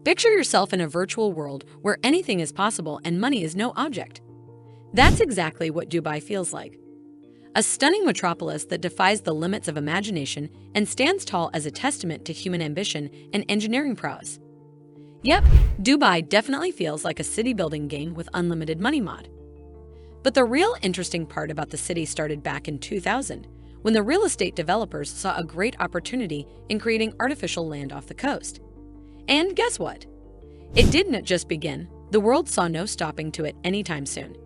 Picture yourself in a virtual world where anything is possible and money is no object. That's exactly what Dubai feels like. A stunning metropolis that defies the limits of imagination and stands tall as a testament to human ambition and engineering prowess. Yep, Dubai definitely feels like a city-building game with unlimited money mod. But the real interesting part about the city started back in 2000, when the real estate developers saw a great opportunity in creating artificial land off the coast. And guess what? It didn't just begin. The world saw no stopping to it anytime soon.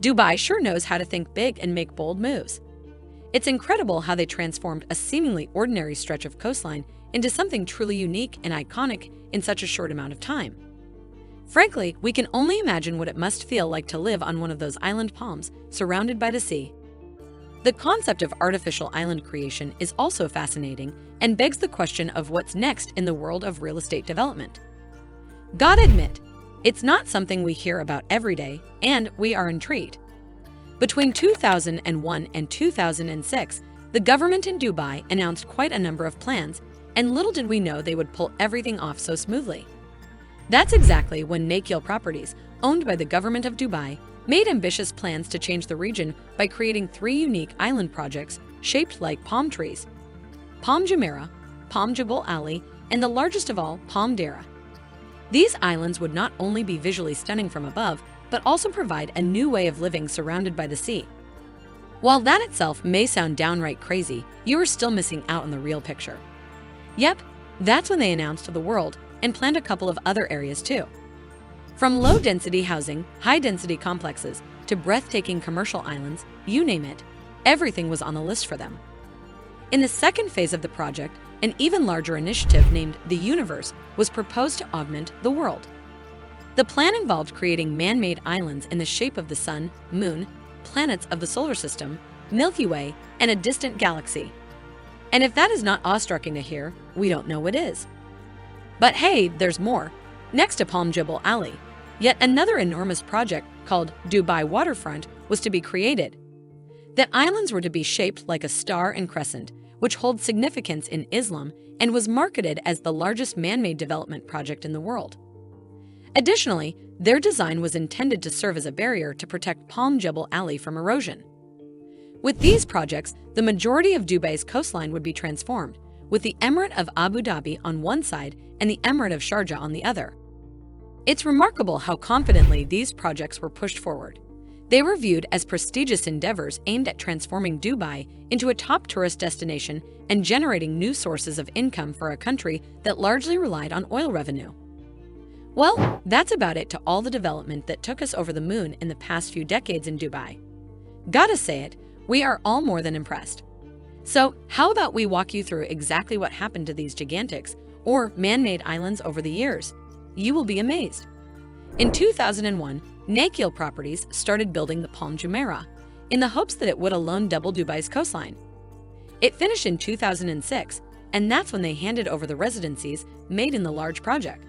Dubai sure knows how to think big and make bold moves. It's incredible how they transformed a seemingly ordinary stretch of coastline into something truly unique and iconic in such a short amount of time. Frankly, we can only imagine what it must feel like to live on one of those island palms surrounded by the sea. The concept of artificial island creation is also fascinating and begs the question of what's next in the world of real estate development. Gotta admit, it's not something we hear about every day, and we are intrigued. Between 2001 and 2006, the government in Dubai announced quite a number of plans, and little did we know they would pull everything off so smoothly. That's exactly when Nakheel Properties, owned by the government of Dubai, made ambitious plans to change the region by creating 3 unique island projects shaped like palm trees: Palm Jumeirah, Palm Jebel Ali, and the largest of all, Palm Deira. These islands would not only be visually stunning from above, but also provide a new way of living surrounded by the sea. While that itself may sound downright crazy, you are still missing out on the real picture. Yep, that's when they announced to the world and planned a couple of other areas too. From low-density housing, high-density complexes, to breathtaking commercial islands, you name it, everything was on the list for them. In the second phase of the project, an even larger initiative named the Universe was proposed to augment the world. The plan involved creating man-made islands in the shape of the sun, moon, planets of the solar system, Milky Way, and a distant galaxy. And if that is not awe-striking to hear, we don't know what is. But hey, there's more. Next to Palm Jebel Ali, yet another enormous project called Dubai Waterfront was to be created. The islands were to be shaped like a star and crescent, which holds significance in Islam and was marketed as the largest man-made development project in the world. Additionally, their design was intended to serve as a barrier to protect Palm Jebel Ali from erosion. With these projects, the majority of Dubai's coastline would be transformed, with the Emirate of Abu Dhabi on one side and the Emirate of Sharjah on the other. It's remarkable how confidently these projects were pushed forward. They were viewed as prestigious endeavors aimed at transforming Dubai into a top tourist destination and generating new sources of income for a country that largely relied on oil revenue. Well, that's about it to all the development that took us over the moon in the past few decades in Dubai. Gotta say it, we are all more than impressed. So, how about we walk you through exactly what happened to these gigantics, or man-made islands over the years? You will be amazed. In 2001, Nakheel Properties started building the Palm Jumeirah in the hopes that it would alone double Dubai's coastline. It finished in 2006, and that's when they handed over the residencies made in the large project.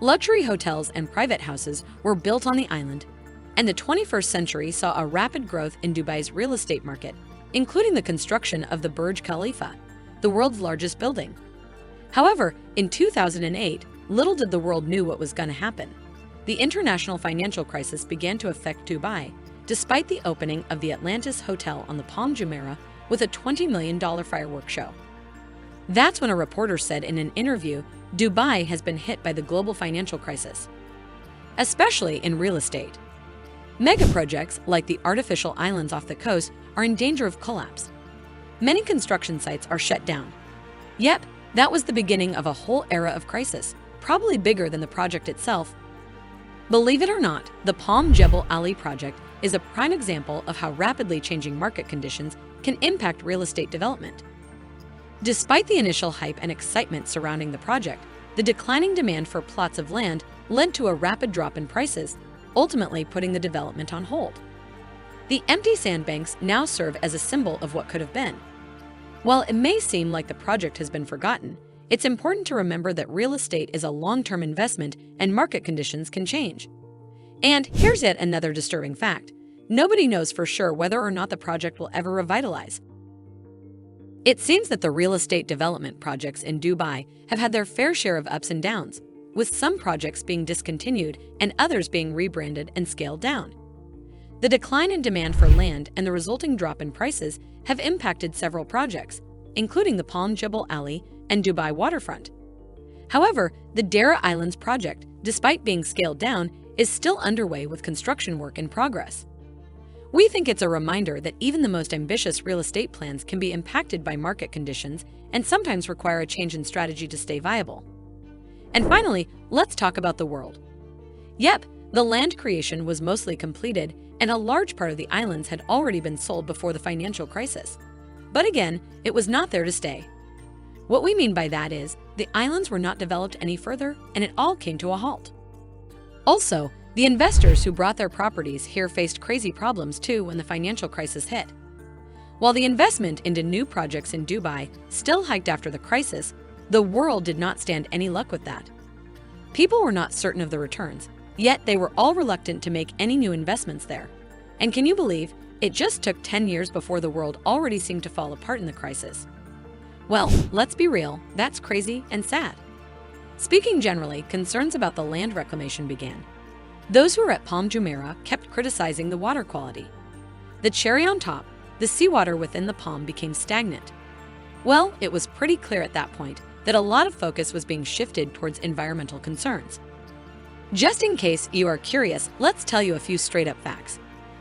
Luxury hotels and private houses were built on the island, and the 21st century saw a rapid growth in Dubai's real estate market, including the construction of the Burj Khalifa, the world's largest building. However, in 2008, little did the world know what was going to happen. The international financial crisis began to affect Dubai, despite the opening of the Atlantis Hotel on the Palm Jumeirah with a $20 million fireworks show. That's when a reporter said in an interview, Dubai has been hit by the global financial crisis, especially in real estate. Mega projects like the artificial islands off the coast are in danger of collapse. Many construction sites are shut down. Yep, that was the beginning of a whole era of crisis, probably bigger than the project itself. Believe it or not, the Palm Jebel Ali project is a prime example of how rapidly changing market conditions can impact real estate development. Despite the initial hype and excitement surrounding the project, the declining demand for plots of land led to a rapid drop in prices, ultimately putting the development on hold. The empty sandbanks now serve as a symbol of what could have been. While it may seem like the project has been forgotten, it's important to remember that real estate is a long-term investment and market conditions can change. And here's yet another disturbing fact. Nobody knows for sure whether or not the project will ever revitalize. It seems that the real estate development projects in Dubai have had their fair share of ups and downs. with some projects being discontinued and others being rebranded and scaled down. The decline in demand for land and the resulting drop in prices have impacted several projects, including the Palm Jebel Ali and Dubai waterfront. However, the Dara Islands project, despite being scaled down, is still underway with construction work in progress. We think it's a reminder that even the most ambitious real estate plans can be impacted by market conditions and sometimes require a change in strategy to stay viable. And finally, let's talk about the world. Yep, the land creation was mostly completed, and a large part of the islands had already been sold before the financial crisis. But again, it was not there to stay. What we mean by that is, the islands were not developed any further, and it all came to a halt. Also, the investors who brought their properties here faced crazy problems too when the financial crisis hit. While the investment into new projects in Dubai still hiked after the crisis, the world did not stand any luck with that. People were not certain of the returns, yet they were all reluctant to make any new investments there. And can you believe, it just took 10 years before the world already seemed to fall apart in the crisis? Well, let's be real, that's crazy and sad. Speaking generally, concerns about the land reclamation began. Those who were at Palm Jumeirah kept criticizing the water quality. The cherry on top, the seawater within the palm became stagnant. Well, it was pretty clear at that point that a lot of focus was being shifted towards environmental concerns. Just in case you are curious, let's tell you a few straight-up facts.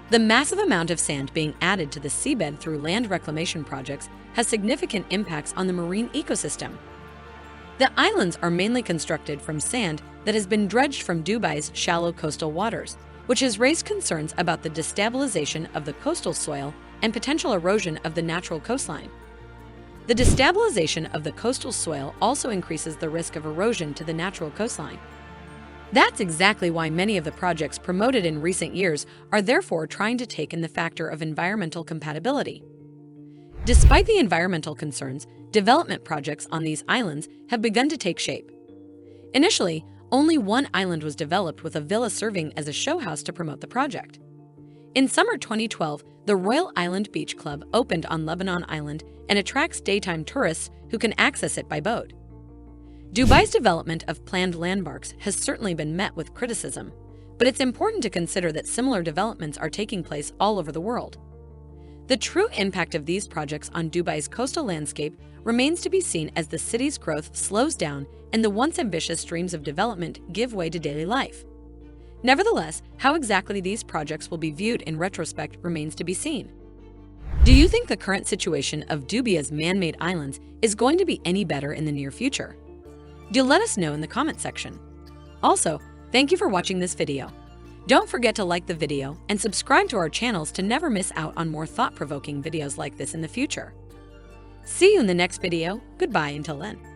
The massive amount of sand being added to the seabed through land reclamation projects has significant impacts on the marine ecosystem. The islands are mainly constructed from sand that has been dredged from Dubai's shallow coastal waters, which has raised concerns about the destabilization of the coastal soil and potential erosion of the natural coastline. The destabilization of the coastal soil also increases the risk of erosion to the natural coastline. That's exactly why many of the projects promoted in recent years are therefore trying to take in the factor of environmental compatibility. Despite the environmental concerns, development projects on these islands have begun to take shape. Initially, only one island was developed with a villa serving as a show house to promote the project. In summer 2012, the Royal Island Beach Club opened on Lebanon Island and attracts daytime tourists who can access it by boat. Dubai's development of planned landmarks has certainly been met with criticism, but it's important to consider that similar developments are taking place all over the world. The true impact of these projects on Dubai's coastal landscape remains to be seen as the city's growth slows down and the once ambitious dreams of development give way to daily life. Nevertheless, how exactly these projects will be viewed in retrospect remains to be seen. Do you think the current situation of Dubai's man-made islands is going to be any better in the near future? Do let us know in the comment section. Also, thank you for watching this video. Don't forget to like the video and subscribe to our channels to never miss out on more thought-provoking videos like this in the future. See you in the next video. Goodbye until then.